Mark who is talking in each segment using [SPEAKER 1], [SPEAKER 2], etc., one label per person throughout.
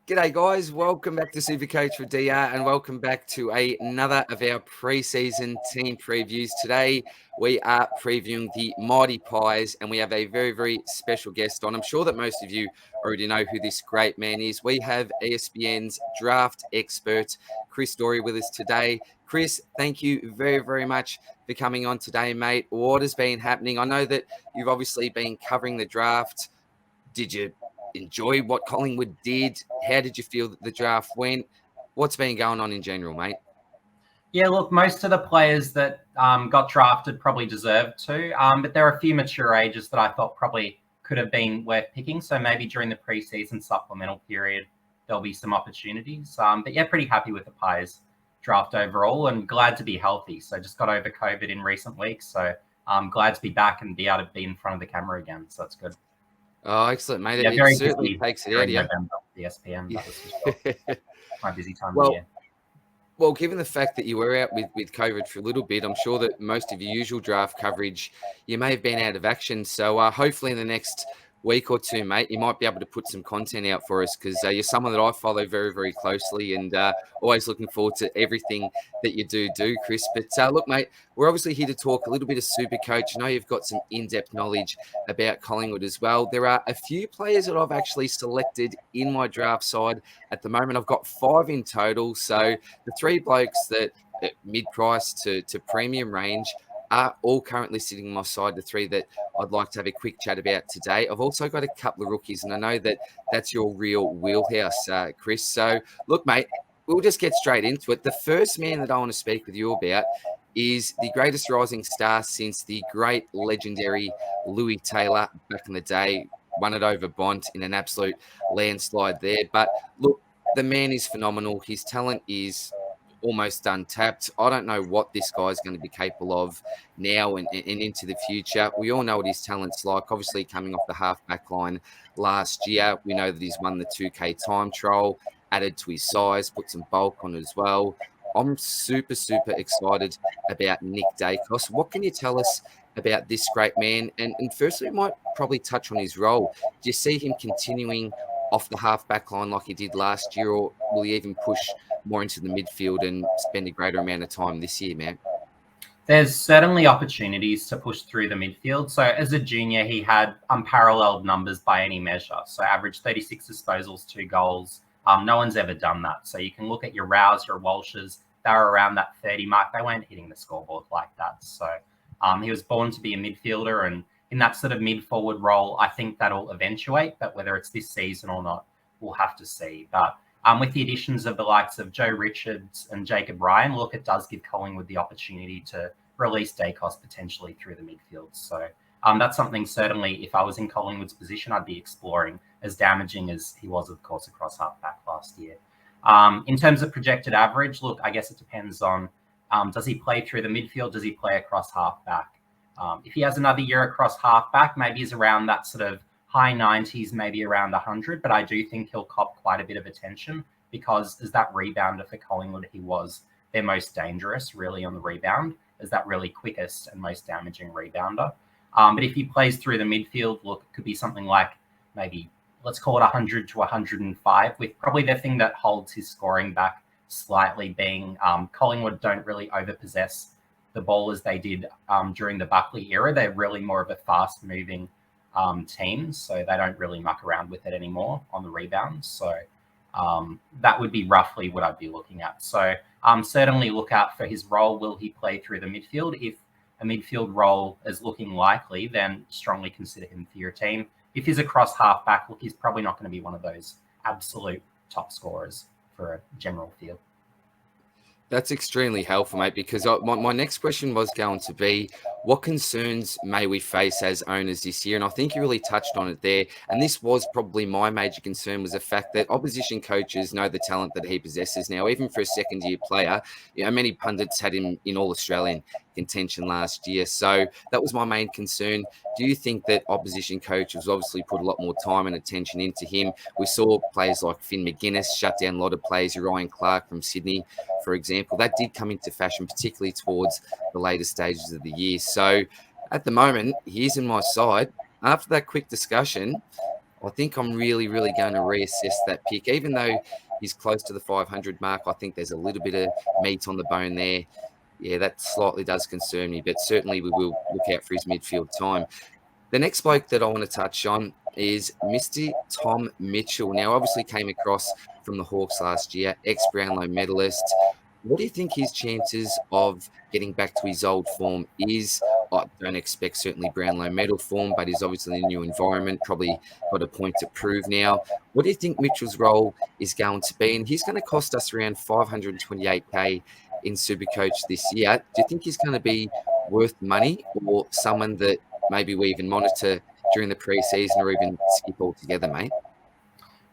[SPEAKER 1] G'day guys, welcome back to SuperCoach with DR and welcome back to another of our pre-season team previews. Today we are previewing the Mighty Pies and we have a very, very special guest on. I'm sure that most of you already know who this great man is. We have ESPN's draft expert, Chris Doeree, with us today. Chris, thank you very, very much for coming on today, mate. What has been happening? I know that you've obviously been covering the draft. Did you enjoy what Collingwood did? How did you feel that the draft went? What's been going on in general, mate?
[SPEAKER 2] Yeah, look, most of the players that got drafted probably deserved to, but there are a few mature ages that I thought probably could have been worth picking. So maybe during the preseason supplemental period, there'll be some opportunities. But yeah, pretty happy with the Pies draft overall and glad to be healthy. So just got over COVID in recent weeks. So I'm glad to be back and be able to be in front of the camera again. So that's good.
[SPEAKER 1] Oh, excellent, mate.
[SPEAKER 2] Yeah,
[SPEAKER 1] it certainly takes it out of you.
[SPEAKER 2] ESPN, that was for sure. My busy time of year.
[SPEAKER 1] Well, given the fact that you were out with COVID for a little bit, I'm sure that most of your usual draft coverage, you may have been out of action. So hopefully in the next week or two, mate, you might be able to put some content out for us because you're someone that I follow very, very closely and always looking forward to everything that you do, Chris. But look, mate, we're obviously here to talk a little bit of SuperCoach. I know you've got some in-depth knowledge about Collingwood as well. There are a few players that I've actually selected in my draft side at the moment. I've got 5 in total. So the 3 blokes that mid-price to premium range are all currently sitting on my side, the 3 that I'd like to have a quick chat about today. I've also got a couple of rookies, and I know that that's your real wheelhouse, Chris. So, look, mate, we'll just get straight into it. The first man that I want to speak with you about is the greatest rising star since the great legendary Louis Taylor back in the day. Won it over Bont in an absolute landslide there. But, look, the man is phenomenal. His talent is almost untapped. I don't know what this guy's going to be capable of now and into the future. We all know what his talent's like. Obviously, coming off the half-back line last year, we know that he's won the 2K time trial, added to his size, put some bulk on as well. I'm super, super excited about Nick Daicos. What can you tell us about this great man? And firstly, we might probably touch on his role. Do you see him continuing off the half-back line like he did last year, or will he even push more into the midfield and spend a greater amount of time this year, man?
[SPEAKER 2] There's certainly opportunities to push through the midfield. So as a junior, he had unparalleled numbers by any measure. So averaged 36 disposals, 2 goals. No one's ever done that. So you can look at your Rows, your Walshes. They were around that 30 mark. They weren't hitting the scoreboard like that. So he was born to be a midfielder, and in that sort of mid-forward role, I think that'll eventuate. But whether it's this season or not, we'll have to see. But with the additions of the likes of Joe Richards and Jacob Ryan, look, it does give Collingwood the opportunity to release Daicos potentially through the midfield. So that's something certainly, if I was in Collingwood's position, I'd be exploring, as damaging as he was, of course, across half-back last year. In terms of projected average, look, I guess it depends on, does he play through the midfield? Does he play across half-back? If he has another year across half-back, maybe he's around that sort of high 90s, maybe around 100, but I do think he'll cop quite a bit of attention because as that rebounder for Collingwood, he was their most dangerous really on the rebound, as that really quickest and most damaging rebounder. But if he plays through the midfield, look, it could be something like maybe, let's call it 100 to 105, with probably the thing that holds his scoring back slightly being Collingwood don't really overpossess the ball as they did during the Buckley era. They're really more of a fast-moving teams, so they don't really muck around with it anymore on the rebounds. So that would be roughly what I'd be looking at. So certainly look out for his role. Will he play through the midfield? If a midfield role is looking likely, then strongly consider him for your team. If he's across halfback, look, he's probably not going to be one of those absolute top scorers for a general field.
[SPEAKER 1] That's extremely helpful, mate, because my next question was going to be, what concerns may we face as owners this year? And I think you really touched on it there. And this was probably my major concern, was the fact that opposition coaches know the talent that he possesses now. Even for a second-year player, many pundits had him in All-Australian contention last year. So that was my main concern. Do you think that opposition coaches obviously put a lot more time and attention into him? We saw players like Finn McGuinness shut down a lot of players, Ryan Clark from Sydney, for example. That did come into fashion, particularly towards the later stages of the year. So at the moment, he's in my side. After that quick discussion, I think I'm really, really going to reassess that pick. Even though he's close to the 500 mark, I think there's a little bit of meat on the bone there. Yeah, that slightly does concern me, but certainly we will look out for his midfield time. The next bloke that I want to touch on is Mr. Tom Mitchell. Now, obviously came across from the Hawks last year, ex-Brownlow medalist. What do you think his chances of getting back to his old form is? I don't expect certainly Brownlow medal form, but he's obviously in a new environment, probably got a point to prove now. What do you think Mitchell's role is going to be? And he's going to cost us around 528K in SuperCoach this year. Do you think he's going to be worth money, or someone that maybe we even monitor during the pre-season or even skip altogether, mate?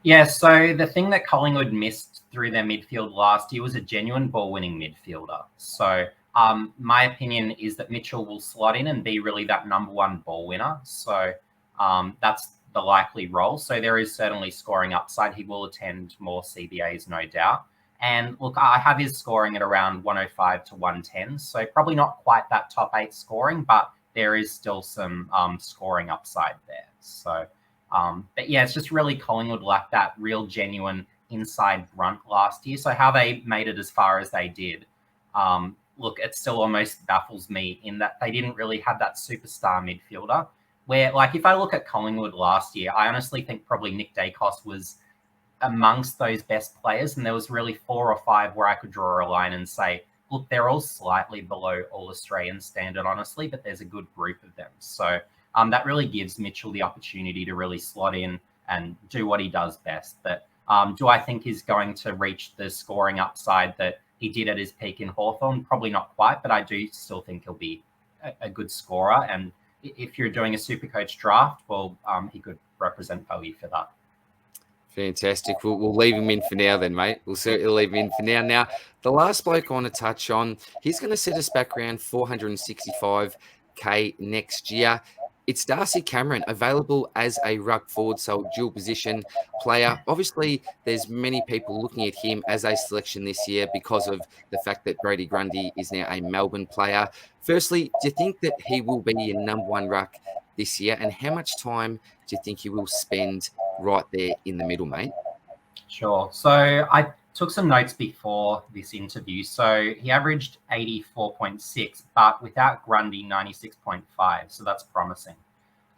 [SPEAKER 2] Yeah, so the thing that Collingwood missed through their midfield last year was a genuine ball-winning midfielder. So my opinion is that Mitchell will slot in and be really that number one ball winner. So that's the likely role. So there is certainly scoring upside. He will attend more CBAs, no doubt. And look, I have his scoring at around 105 to 110. So probably not quite that top 8 scoring, but there is still some scoring upside there. So, but yeah, it's just really Collingwood lacked that real genuine inside grunt last year. So how they made it as far as they did, look, it still almost baffles me in that they didn't really have that superstar midfielder. Where, like, if I look at Collingwood last year, I honestly think probably Nick Daicos was amongst those best players, and there was really 4 or 5 where I could draw a line and say, look, they're all slightly below All-Australian standard, honestly, but there's a good group of them. So that really gives Mitchell the opportunity to really slot in and do what he does best. But do I think he's going to reach the scoring upside that he did at his peak in Hawthorn? Probably not quite, but I do still think he'll be a good scorer. And if you're doing a SuperCoach draft, well, he could represent value for that.
[SPEAKER 1] Fantastic. We'll leave him in for now then, mate. We'll certainly leave him in for now. Now, the last bloke I want to touch on, he's going to set us back around 465K next year. It's Darcy Cameron, available as a ruck forward, so dual position player. Obviously, there's many people looking at him as a selection this year because of the fact that Brodie Grundy is now a Melbourne player. Firstly, do you think that he will be your number one ruck this year? And how much time do you think he will spend right there in the middle, mate?
[SPEAKER 2] Sure. So I took some notes before this interview. So he averaged 84.6, but without Grundy, 96.5. So that's promising.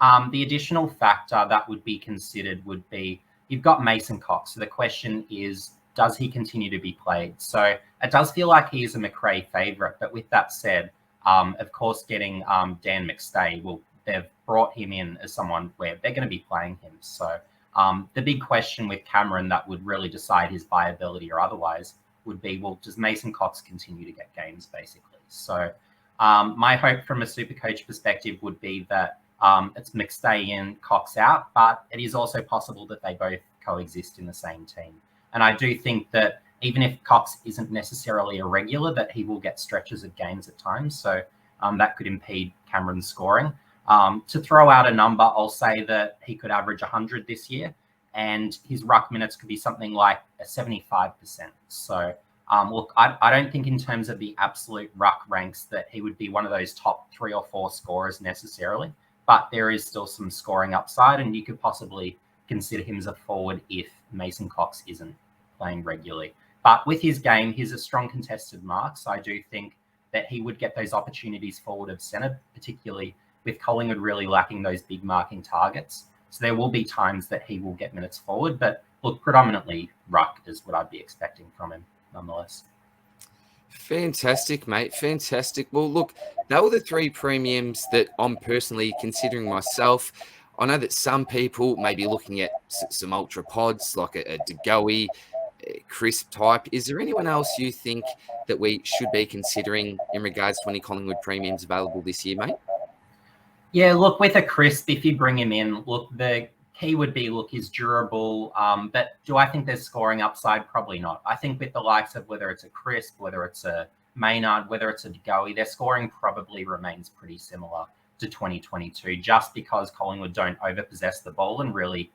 [SPEAKER 2] The additional factor that would be considered would be you've got Mason Cox. So the question is, does he continue to be played? So it does feel like he is a McRae favourite. But with that said, of course, getting Dan McStay, well, they've brought him in as someone where they're going to be playing him. So the big question with Cameron that would really decide his viability or otherwise would be, well, does Mason Cox continue to get games, basically? So my hope from a SuperCoach perspective would be that it's McStay in, Cox out, but it is also possible that they both coexist in the same team. And I do think that even if Cox isn't necessarily a regular, that he will get stretches of games at times. So that could impede Cameron's scoring. To throw out a number, I'll say that he could average 100 this year, and his ruck minutes could be something like a 75%. So, look, I don't think in terms of the absolute ruck ranks that he would be one of those top 3 or 4 scorers necessarily, but there is still some scoring upside, and you could possibly consider him as a forward if Mason Cox isn't playing regularly. But with his game, he's a strong contested mark, so I do think that he would get those opportunities forward of centre, particularly with Collingwood really lacking those big marking targets. So there will be times that he will get minutes forward, but look, predominantly ruck is what I'd be expecting from him nonetheless.
[SPEAKER 1] Fantastic, mate. Fantastic. Well, look, they were the 3 premiums that I'm personally considering myself. I know that some people may be looking at some ultra pods like a Doeree, crisp type. Is there anyone else you think that we should be considering in regards to any Collingwood premiums available this year, mate?
[SPEAKER 2] Yeah, look, with a crisp, if you bring him in, look, the key would be, look, he's durable. But do I think there's scoring upside? Probably not. I think with the likes of whether it's a crisp, whether it's a Maynard, whether it's a Doeree, their scoring probably remains pretty similar to 2022, just because Collingwood don't overpossess the ball and really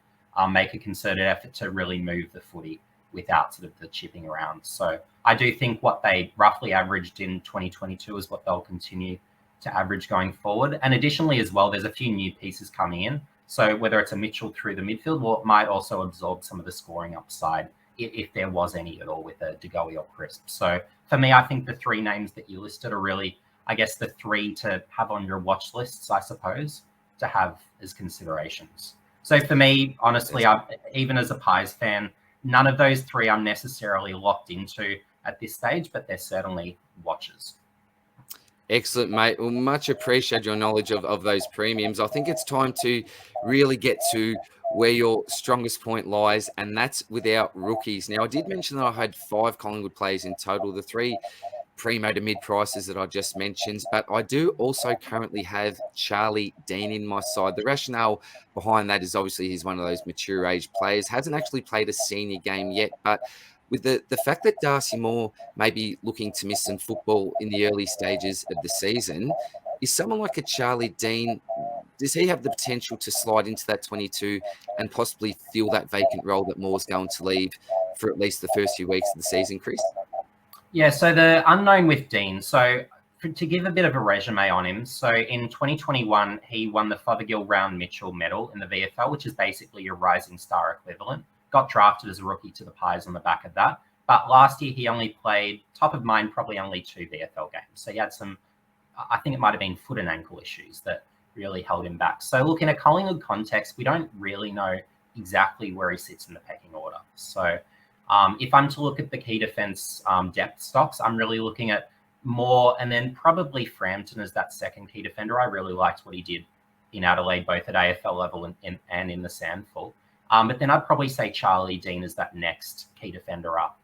[SPEAKER 2] make a concerted effort to really move the footy without sort of the chipping around. So I do think what they roughly averaged in 2022 is what they'll continue to average going forward. And additionally as well, there's a few new pieces coming in. So whether it's a Mitchell through the midfield, or it might also absorb some of the scoring upside if there was any at all with a Doeree or Crisp. So for me, I think the three names that you listed are really, I guess, the three to have on your watch lists, I suppose, to have as considerations. So for me, honestly, even as a Pies fan, none of those three I'm necessarily locked into at this stage, but they're certainly watches.
[SPEAKER 1] Excellent, mate. Well, much appreciate your knowledge of those premiums. I think it's time to really get to where your strongest point lies, and that's without rookies. Now, I did mention that I had 5 Collingwood players in total, the 3 primo to mid prices that I just mentioned, but I do also currently have Charlie Dean in my side. The rationale behind that is obviously he's one of those mature age players, hasn't actually played a senior game yet, but with the fact that Darcy Moore may be looking to miss some football in the early stages of the season, is someone like a Charlie Dean, does he have the potential to slide into that 22 and possibly fill that vacant role that Moore's going to leave for at least the first few weeks of the season, Chris?
[SPEAKER 2] Yeah, so the unknown with Dean. So to give a bit of a resume on him, so in 2021, he won the Fothergill Round Mitchell medal in the VFL, which is basically your rising star equivalent. Got drafted as a rookie to the Pies on the back of that. But last year, he only played, top of mind, probably only 2 VFL games. So he had some, I think it might have been foot and ankle issues that really held him back. So look, in a Collingwood context, we don't really know exactly where he sits in the pecking order. So if I'm to look at the key defence depth stocks, I'm really looking at Moore and then probably Frampton as that second key defender. I really liked what he did in Adelaide, both at AFL level and in the Sandful. But then I'd probably say Charlie Dean is that next key defender up.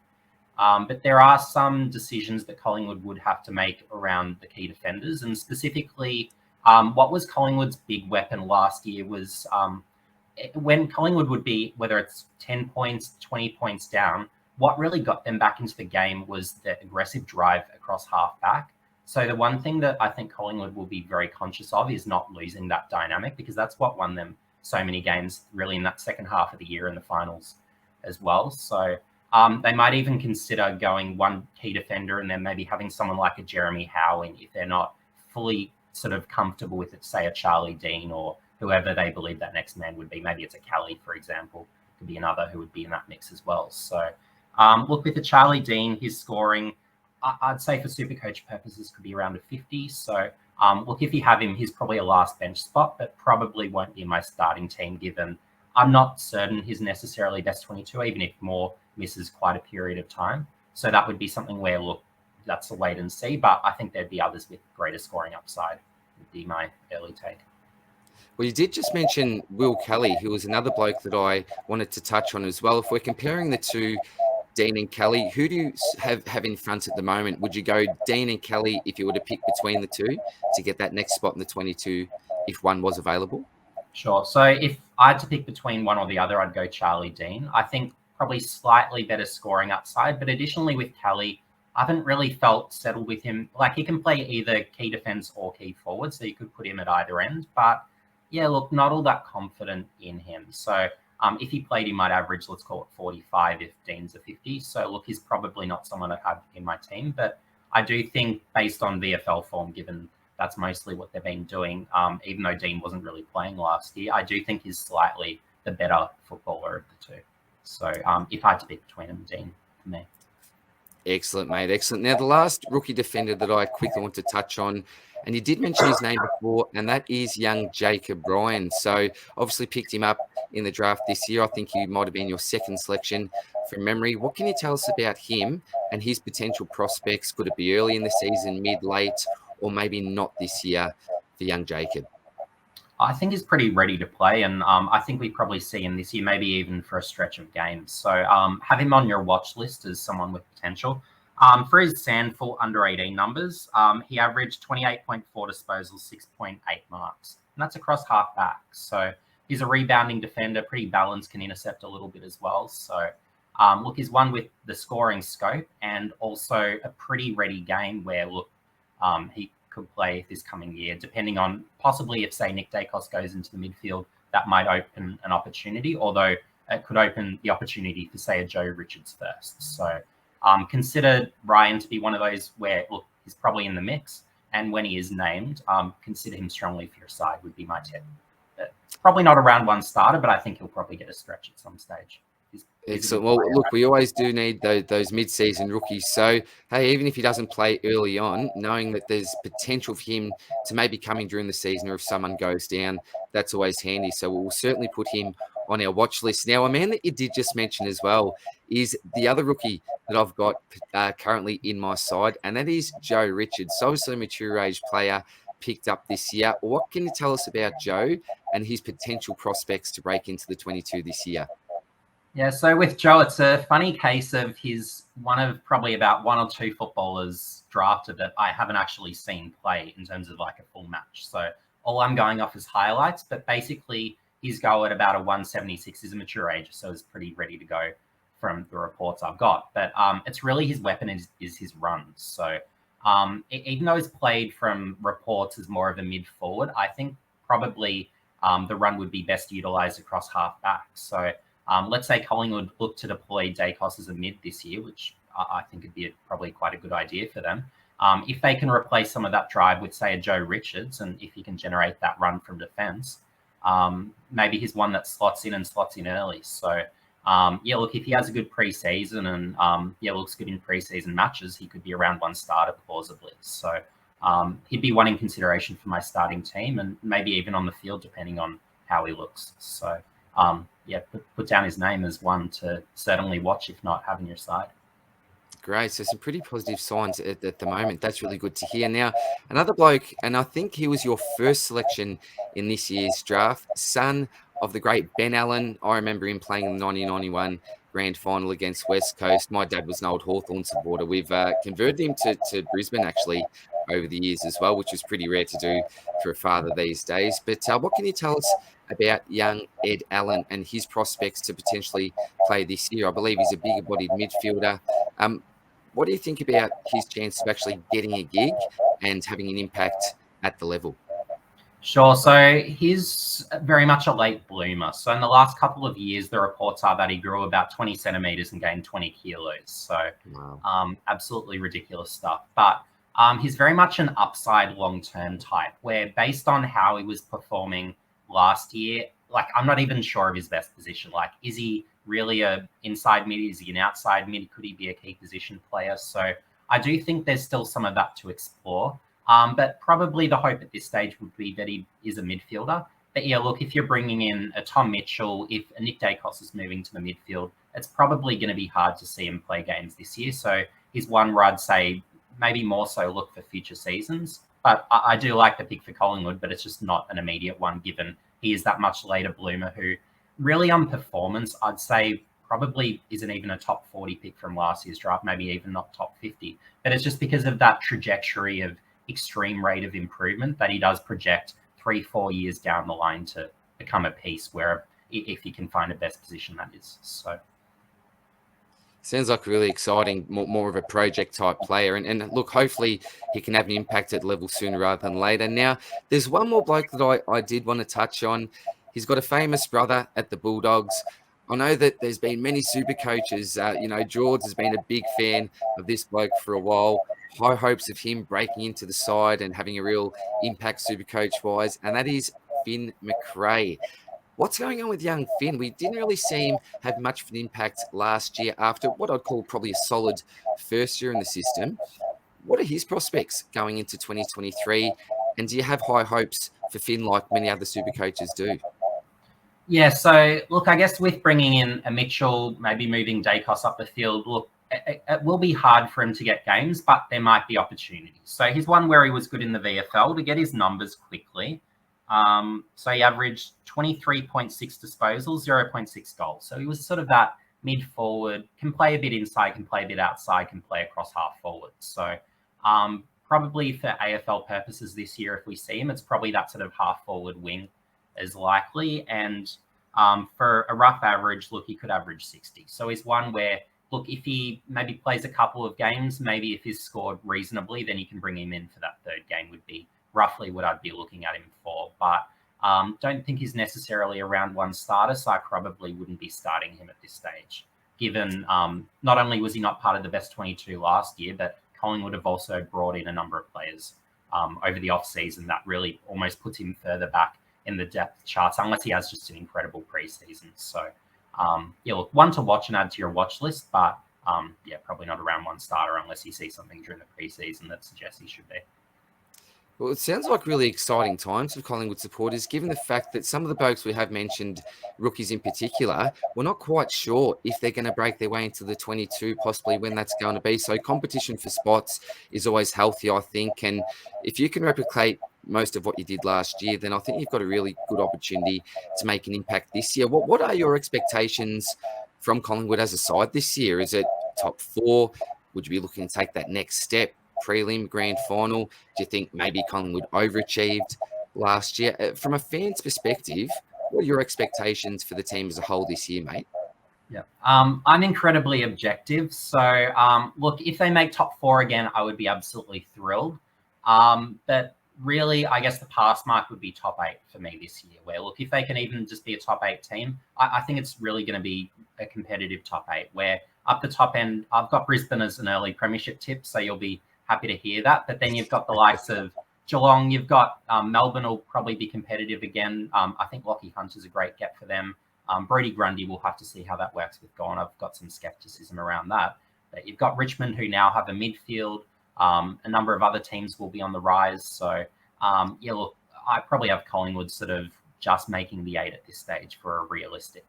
[SPEAKER 2] But there are some decisions that Collingwood would have to make around the key defenders. And specifically, what was Collingwood's big weapon last year was when Collingwood would be, whether it's 10 points, 20 points down, what really got them back into the game was the aggressive drive across half-back. So the one thing that I think Collingwood will be very conscious of is not losing that dynamic, because that's what won them so many games really in that second half of the year in the finals as well. So they might even consider going one key defender and then maybe having someone like a Jeremy Howing if they're not fully sort of comfortable with it, say a Charlie Dean or whoever they believe that next man would be. Maybe it's a Kelly, for example, could be another who would be in that mix as well. So look, with the Charlie Dean, his scoring, I'd say for SuperCoach purposes could be around a 50. So look, if you have him, he's probably a last bench spot, but probably won't be in my starting team, given I'm not certain he's necessarily best 22, even if Moore misses quite a period of time. So that would be something where, look, that's a wait and see, but I think there'd be others with greater scoring upside, would be my early take.
[SPEAKER 1] Well, you did just mention Will Kelly, who was another bloke that I wanted to touch on as well. If we're comparing the two, Dean and Kelly, who do you have in front at the moment? Would you go Dean and Kelly if you were to pick between the two to get that next spot in the 22 if one was available?
[SPEAKER 2] Sure. So if I had to pick between one or the other, I'd go Charlie Dean. I think probably slightly better scoring upside, but additionally with Kelly, I haven't really felt settled with him. Like, he can play either key defense or key forward, so you could put him at either end. But yeah, look, not all that confident in him. So if he played, he might average, let's call it 45 if Dean's a 50. So look, he's probably not someone I'd have in my team. But I do think based on VFL form, given that's mostly what they've been doing, even though Dean wasn't really playing last year, I do think he's slightly the better footballer of the two. So if I had to pick between him, Dean for me.
[SPEAKER 1] Excellent, mate. Excellent. Now, the last rookie defender that I quickly want to touch on, and you did mention his name before, and that is young Jacob Ryan. So obviously picked him up in the draft this year. I think he might have been your second selection from memory. What can you tell us about him and his potential prospects? Could it be early in the season, mid, late, or maybe not this year for young Jacob?
[SPEAKER 2] I think he's pretty ready to play, and I think we probably see him this year, maybe even for a stretch of games. So have him on your watch list as someone with potential. For his Sandful under 18 numbers, he averaged 28.4 disposals, 6.8 marks, and that's across half back. So he's a rebounding defender, pretty balanced, can intercept a little bit as well. So look, he's one with the scoring scope and also a pretty ready game where, look, he could play this coming year, depending on possibly if, say, Nick Daicos goes into the midfield, that might open an opportunity, although it could open the opportunity for, say, a Joe Richards first. So consider Ryan to be one of those where, look, he's probably in the mix, and when he is named, consider him strongly for your side would be my tip. But Probably not a round one starter, but I think he'll probably get a stretch at some stage.
[SPEAKER 1] Excellent. Well, look, we always do need those mid-season rookies. So, hey, even if he doesn't play early on, knowing that there's potential for him to maybe come in during the season, or if someone goes down, that's always handy. So we'll certainly put him on our watch list. Now, a man that you did just mention as well is the other rookie that I've got currently in my side, and that is Joe Richards. So obviously a mature age player picked up this year. What can you tell us about Joe and his potential prospects to break into the 22 this year?
[SPEAKER 2] Yeah, so with Joe, it's a funny case of he's one of probably about one or two footballers drafted that I haven't actually seen play in terms of like a full match. So all I'm going off is highlights, but basically his goal at about a 176 is a mature age, so he's pretty ready to go from the reports I've got. But it's really his weapon is his runs. So even though he's played from reports as more of a mid forward, I think probably the run would be best utilized across half back. So let's say Collingwood look to deploy Daicos as a mid this year, which I think would be probably quite a good idea for them. If they can replace some of that drive with, say, a Joe Richards, and if he can generate that run from defence, maybe he's one that slots in early. So, look, if he has a good preseason and, looks good in preseason matches, he could be a round one starter plausibly. So he'd be one in consideration for my starting team and maybe even on the field, depending on how he looks. So, put down his name as one to certainly watch, if not have on your side.
[SPEAKER 1] Great. So some pretty positive signs at the moment. That's really good to hear. Now, another bloke, and I think he was your first selection in this year's draft, son of the great Ben Allan. I remember him playing in the 1991 grand final against West Coast. My dad was an old Hawthorn supporter. We've converted him to Brisbane, actually, over the years as well, which is pretty rare to do for a father these days. But what can you tell us about young Ed Allan and his prospects to potentially play this year? I believe he's a bigger-bodied midfielder. What do you think about his chance of actually getting a gig and having an impact at the level?
[SPEAKER 2] Sure. So he's very much a late bloomer. So in the last couple of years, the reports are that he grew about 20 centimeters and gained 20 kilos. So wow. Absolutely ridiculous stuff. But he's very much an upside long-term type where based on how he was performing last year, like I'm not even sure of his best position. Like, is he really a inside mid? Is he an outside mid? Could he be a key position player? So I do think there's still some of that to explore. But probably the hope at this stage would be that he is a midfielder. But yeah, look, if you're bringing in a Tom Mitchell, if a Nick Daicos is moving to the midfield, it's probably going to be hard to see him play games this year. So he's one where I'd say maybe more so look for future seasons. But I do like the pick for Collingwood, but it's just not an immediate one given he is that much later bloomer who really on performance, I'd say probably isn't even a top 40 pick from last year's draft, maybe even not top 50. But it's just because of that trajectory of extreme rate of improvement that he does project 3-4 years down the line to become a piece where if you can find a best position, that is. So
[SPEAKER 1] sounds like really exciting, more of a project type player. And look, hopefully he can have an impact at level sooner rather than later. Now, there's one more bloke that I did want to touch on. He's got a famous brother at the Bulldogs. I know that there's been many super coaches. George has been a big fan of this bloke for a while. High hopes of him breaking into the side and having a real impact super coach wise. And that is Finn McRae. What's going on with young Finn? We didn't really see him have much of an impact last year after what I'd call probably a solid first year in the system. What are his prospects going into 2023? And do you have high hopes for Finn like many other super coaches do?
[SPEAKER 2] Yeah, so look, I guess with bringing in a Mitchell, maybe moving Daicos up the field, look, it will be hard for him to get games, but there might be opportunities. So he's one where he was good in the VFL to get his numbers quickly. So he averaged 23.6 disposals, 0.6 goals. So he was sort of that mid forward, can play a bit inside, can play a bit outside, can play across half forward. So probably for AFL purposes this year, if we see him, it's probably that sort of half forward wing is likely. And for a rough average, look, he could average 60. So he's one where, look, if he maybe plays a couple of games, maybe if he's scored reasonably, then you can bring him in for that third game would be roughly what I'd be looking at him for. But don't think he's necessarily a round one starter, so I probably wouldn't be starting him at this stage, given not only was he not part of the best 22 last year, but Collingwood have also brought in a number of players over the off-season that really almost puts him further back in the depth charts, unless he has just an incredible preseason. So, yeah, look, one to watch and add to your watch list, but yeah, probably not a round one starter unless you see something during the preseason that suggests he should be.
[SPEAKER 1] Well, it sounds like really exciting times for Collingwood supporters, given the fact that some of the blokes we have mentioned, rookies in particular, we're not quite sure if they're going to break their way into the 22, possibly when that's going to be. So competition for spots is always healthy, I think. And if you can replicate most of what you did last year, then I think you've got a really good opportunity to make an impact this year. What are your expectations from Collingwood as a side this year? Is it top 4? Would you be looking to take that next step? Prelim, grand final? Do you think maybe Collingwood overachieved last year? From a fan's perspective, what are your expectations for the team as a whole this year, mate?
[SPEAKER 2] Yeah, I'm incredibly objective. So, look, if they make top 4 again, I would be absolutely thrilled. But really, I guess the pass mark would be top 8 for me this year. Where, look, if they can even just be a top 8 team, I think it's really going to be a competitive top 8. Where up the top end, I've got Brisbane as an early premiership tip, so you'll be happy to hear that. But then you've got the likes of Geelong. You've got Melbourne will probably be competitive again. I think Lockie Hunter's a great get for them. Brodie Grundy, we'll have to see how that works with Gone. I've got some skepticism around that. But you've got Richmond, who now have a midfield. A number of other teams will be on the rise. So, yeah, look, I probably have Collingwood sort of just making the 8 at this stage for a realistic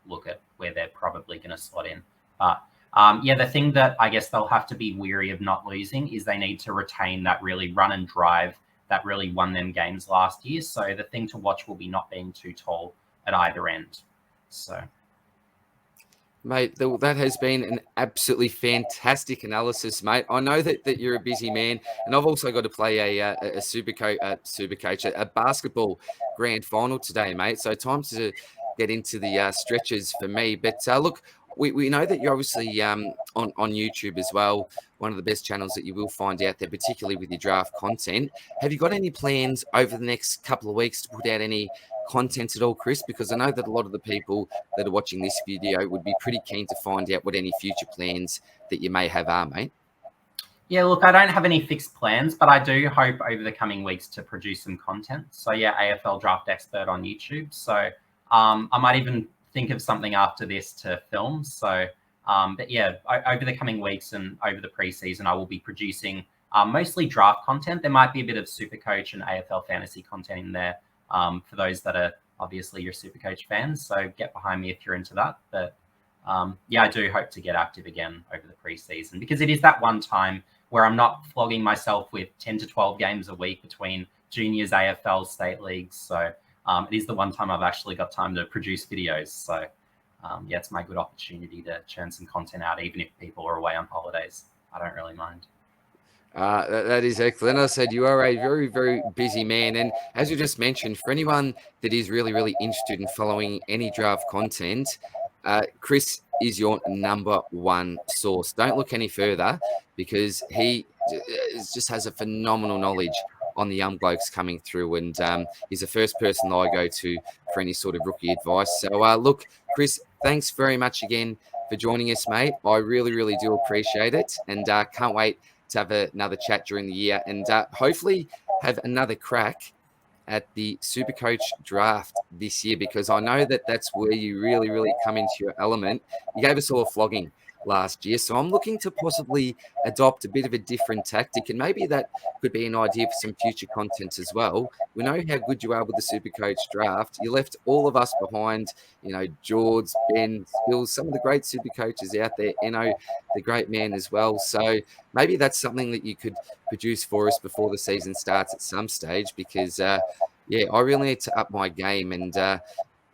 [SPEAKER 2] look at where they're probably going to slot in. But yeah, the thing that I guess they'll have to be weary of not losing is they need to retain that really run and drive that really won them games last year. So the thing to watch will be not being too tall at either end. So,
[SPEAKER 1] mate, that has been an absolutely fantastic analysis, mate. I know that you're a busy man, and I've also got to play a SuperCoach, a basketball grand final today, mate. So time to get into the stretches for me. But look, we know that you're obviously on YouTube as well, one of the best channels that you will find out there, particularly with your draft content. Have you got any plans over the next couple of weeks to put out any content at all, Chris? Because I know that a lot of the people that are watching this video would be pretty keen to find out what any future plans that you may have are, mate.
[SPEAKER 2] Yeah, look, I don't have any fixed plans, but I do hope over the coming weeks to produce some content. So yeah, AFL Draft Expert on YouTube. So I might even think of something after this to film. So, but yeah, over the coming weeks and over the preseason, I will be producing mostly draft content. There might be a bit of SuperCoach and AFL fantasy content in there for those that are obviously your SuperCoach fans. So get behind me if you're into that. But yeah, I do hope to get active again over the preseason because it is that one time where I'm not flogging myself with 10 to 12 games a week between juniors, AFL, state leagues. So it is the one time I've actually got time to produce videos. So yeah, it's my good opportunity to churn some content out, even if people are away on holidays. I don't really mind.
[SPEAKER 1] That is excellent. As I said, you are a very, very busy man. And as you just mentioned, for anyone that is really, really interested in following any draft content, Chris is your number one source. Don't look any further because he just has a phenomenal knowledge on the young blokes coming through, and he's the first person that I go to for any sort of rookie advice. So look, Chris, thanks very much again for joining us, mate. I really, really do appreciate it, and can't wait to have another chat during the year, and hopefully have another crack at the SuperCoach draft this year, because I know that that's where you really, really come into your element. You gave us all a flogging last year, so I'm looking to possibly adopt a bit of a different tactic, and maybe that could be an idea for some future content as well. We know how good you are with the SuperCoach draft. You left all of us behind, you know, George, Ben, Spills, some of the great super coaches out there, Eno, the great man as well. So maybe that's something that you could produce for us before the season starts at some stage, because yeah, I really need to up my game, and yeah,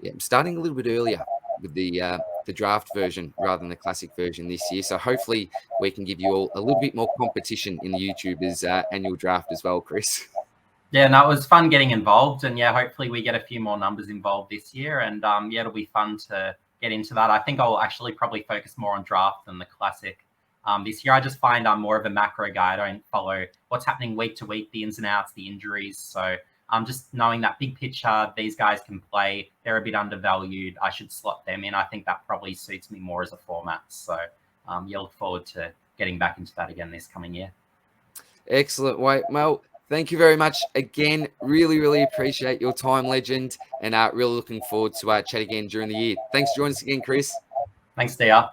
[SPEAKER 1] I'm starting a little bit earlier with the draft version rather than the classic version this year. So hopefully we can give you all a little bit more competition in the YouTubers annual draft as well, Chris.
[SPEAKER 2] Yeah, no, it was fun getting involved, and yeah, hopefully we get a few more numbers involved this year, and yeah, it'll be fun to get into that. I think I'll actually probably focus more on draft than the classic this year. I just find I'm more of a macro guy. I don't follow what's happening week to week, the ins and outs, the injuries. So just knowing that big picture, these guys can play, they're a bit undervalued, I should slot them in. I think that probably suits me more as a format. So yeah, look forward to getting back into that again this coming year.
[SPEAKER 1] Excellent. Well, Thank you very much again. Really, really appreciate your time, legend, and really looking forward to chat again during the year. Thanks for joining us again, Chris.
[SPEAKER 2] Thanks, DR.